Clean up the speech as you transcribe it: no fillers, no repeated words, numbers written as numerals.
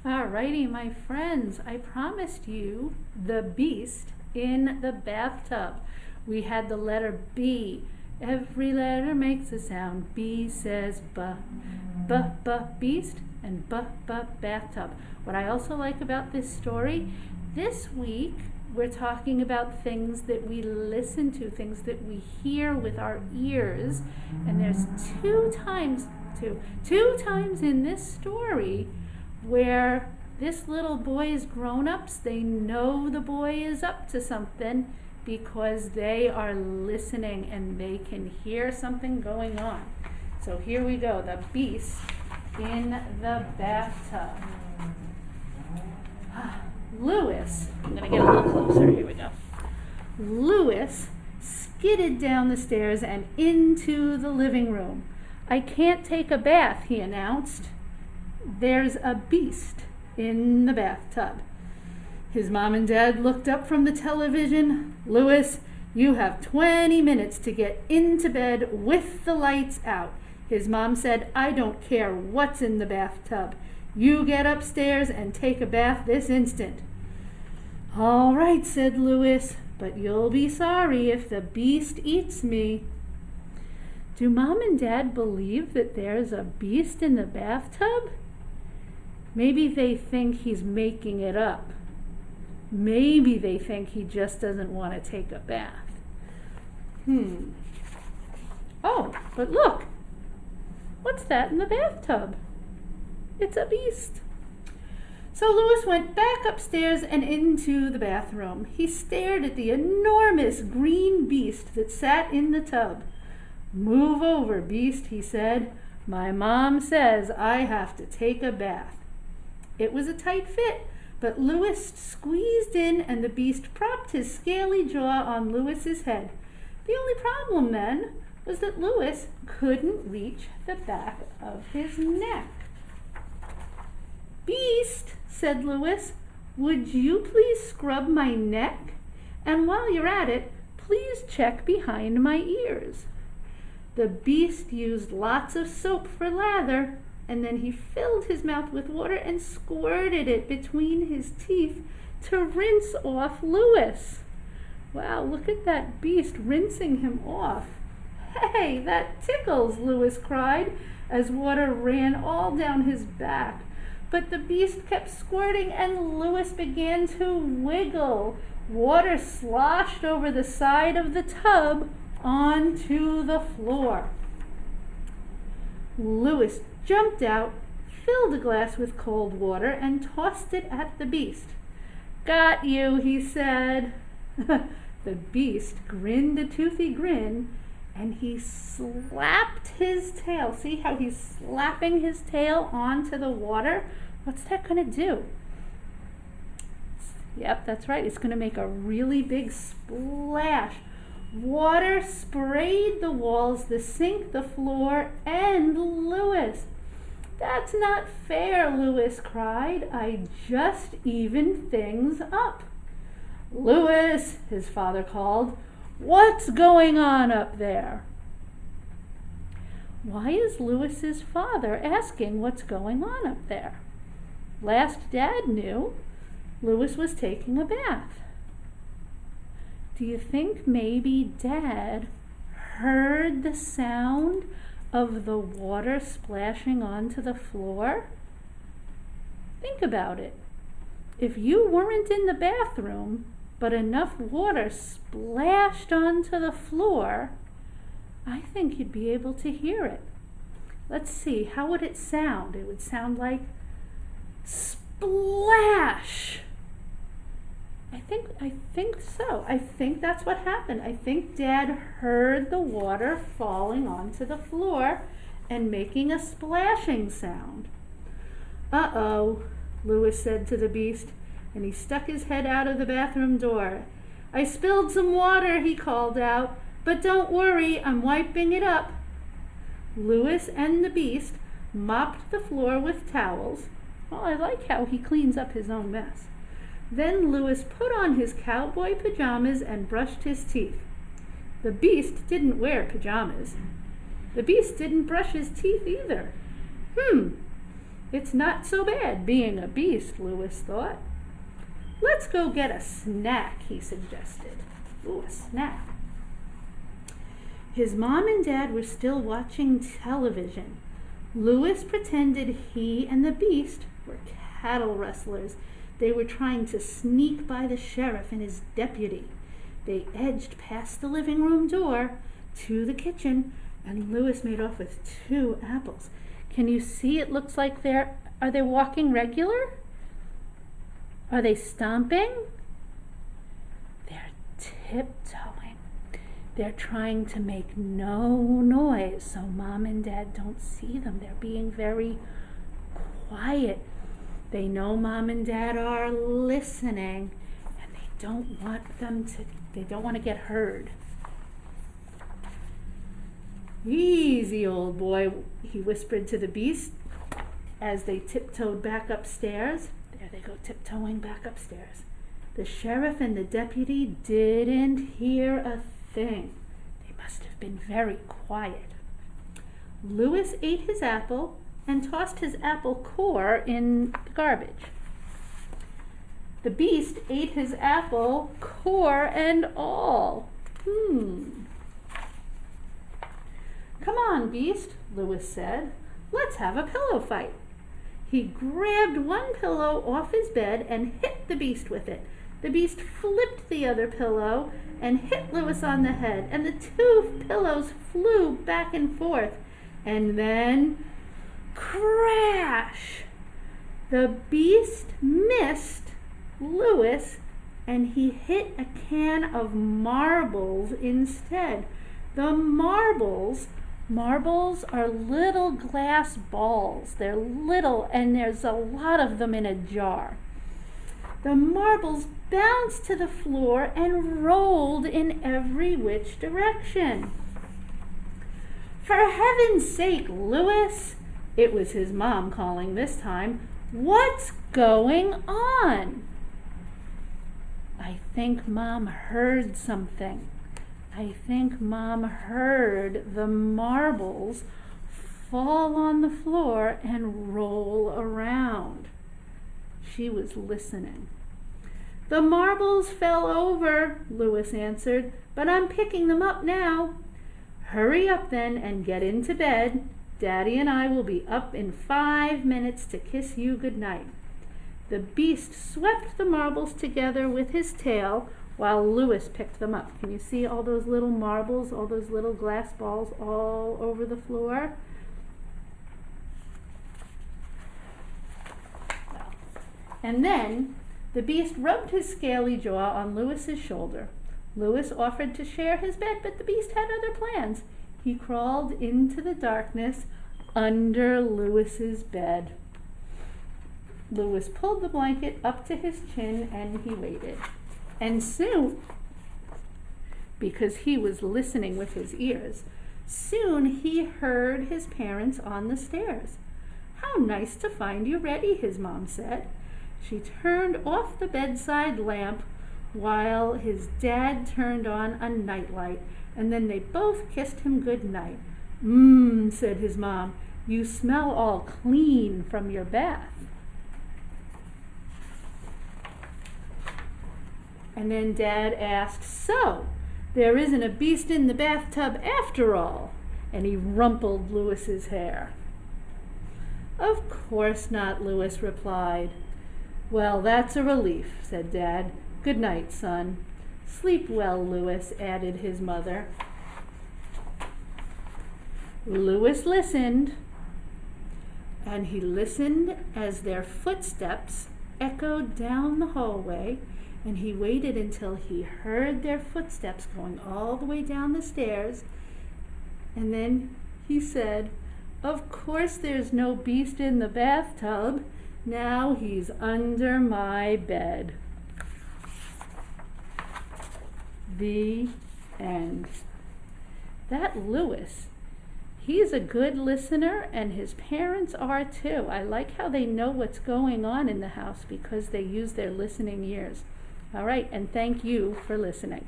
Alrighty, my friends, I promised you the beast in the bathtub. We had the letter B. Every letter makes a sound. B says B, beast, and B, bathtub. What I also like about this story, this week we're talking about things that we listen to, things that we hear with our ears, and there's two times in this story where this little boy's grown-ups, they know the boy is up to something because they are listening and they can hear something going on. So here we go, the beast in the bathtub. Louis, I'm going to get a little closer, here we go. Louis skidded down the stairs and into the living room. "I can't take a bath," he announced. "There's a beast in the bathtub." His mom and dad looked up from the television. "Louis, you have 20 minutes to get into bed with the lights out." His mom said, "I don't care what's in the bathtub. You get upstairs and take a bath this instant." "All right," said Louis, "but you'll be sorry if the beast eats me." Do Mom and Dad believe that there's a beast in the bathtub? Maybe they think he's making it up. Maybe they think he just doesn't want to take a bath. Oh, but look! What's that in the bathtub? It's a beast. So Louis went back upstairs and into the bathroom. He stared at the enormous green beast that sat in the tub. "Move over, beast," he said. "My mom says I have to take a bath." It was a tight fit, but Louis squeezed in and the beast propped his scaly jaw on Louis's head. The only problem then was that Louis couldn't reach the back of his neck. "Beast," said Louis, "would you please scrub my neck? And while you're at it, please check behind my ears." The beast used lots of soap for lather, and then he filled his mouth with water and squirted it between his teeth to rinse off Louis. Wow, look at that beast rinsing him off. "Hey, that tickles," Louis cried as water ran all down his back. But the beast kept squirting and Louis began to wiggle. Water sloshed over the side of the tub onto the floor. Louis jumped out, filled a glass with cold water, and tossed it at the beast. "Got you," he said. The beast grinned a toothy grin, and he slapped his tail. See how he's slapping his tail onto the water? What's that going to do? Yep, that's right. It's going to make a really big splash. Water sprayed the walls, the sink, the floor, and Louis. "That's not fair," Louis cried. "I just evened things up." "Louis," his father called, "what's going on up there?" Why is Louis's father asking what's going on up there? Last Dad knew, Louis was taking a bath. Do you think maybe Dad heard the sound of the water splashing onto the floor? Think about it. If you weren't in the bathroom, but enough water splashed onto the floor, I think you'd be able to hear it. Let's see, how would it sound? It would sound like splash. I think so. I think that's what happened. I think Dad heard the water falling onto the floor and making a splashing sound. "Uh-oh," Louis said to the beast, and he stuck his head out of the bathroom door. "I spilled some water," he called out, "but don't worry, I'm wiping it up." Louis and the beast mopped the floor with towels. Well, I like how he cleans up his own mess. Then Louis put on his cowboy pajamas and brushed his teeth. The beast didn't wear pajamas. The beast didn't brush his teeth either. It's not so bad being a beast, Louis thought. Let's go get a snack, he suggested. Ooh, a snack. His mom and dad were still watching television. Louis pretended he and the beast were cattle rustlers. They were trying to sneak by the sheriff and his deputy. They edged past the living room door to the kitchen, and Louis made off with 2 apples. Can you see it looks like are they walking regular? Are they stomping? They're tiptoeing. They're trying to make no noise so Mom and Dad don't see them. They're being very quiet. They know Mom and Dad are listening, and they don't want to get heard. Easy, old boy, he whispered to the beast as they tiptoed back upstairs. There they go, tiptoeing back upstairs. The sheriff and the deputy didn't hear a thing. They must have been very quiet. Louis ate his apple and tossed his apple core in the garbage. The beast ate his apple, core and all. Come on, beast, Louis said. Let's have a pillow fight. He grabbed one pillow off his bed and hit the beast with it. The beast flipped the other pillow and hit Louis on the head, and the 2 pillows flew back and forth. And then, crash! The beast missed Louis, and he hit a can of marbles instead. The marbles are little glass balls. They're little, and there's a lot of them in a jar. The marbles bounced to the floor and rolled in every which direction. For heaven's sake, Louis, it was his mom calling this time, what's going on? I think Mom heard something. I think Mom heard the marbles fall on the floor and roll around. She was listening. The marbles fell over, Louis answered, but I'm picking them up now. Hurry up then and get into bed. Daddy and I will be up in 5 minutes to kiss you goodnight. The beast swept the marbles together with his tail while Louis picked them up. Can you see all those little marbles, all those little glass balls all over the floor? And then the beast rubbed his scaly jaw on Louis's shoulder. Louis offered to share his bed, but the beast had other plans. He crawled into the darkness under Louis's bed. Louis pulled the blanket up to his chin and he waited. And soon, because he was listening with his ears, soon he heard his parents on the stairs. How nice to find you ready, his mom said. She turned off the bedside lamp while his dad turned on a nightlight, and then they both kissed him good night. Said his mom, you smell all clean from your bath. And then Dad asked, so, there isn't a beast in the bathtub after all? And he rumpled Louis's hair. Of course not, Louis replied. Well, that's a relief, said Dad. Good night, son. Sleep well, Louis, added his mother. Louis listened, and he listened as their footsteps echoed down the hallway, and he waited until he heard their footsteps going all the way down the stairs, and then he said, of course there's no beast in the bathtub. Now he's under my bed. The end. That Louis, he's a good listener, and his parents are too. I like how they know what's going on in the house because they use their listening ears. All right, and thank you for listening.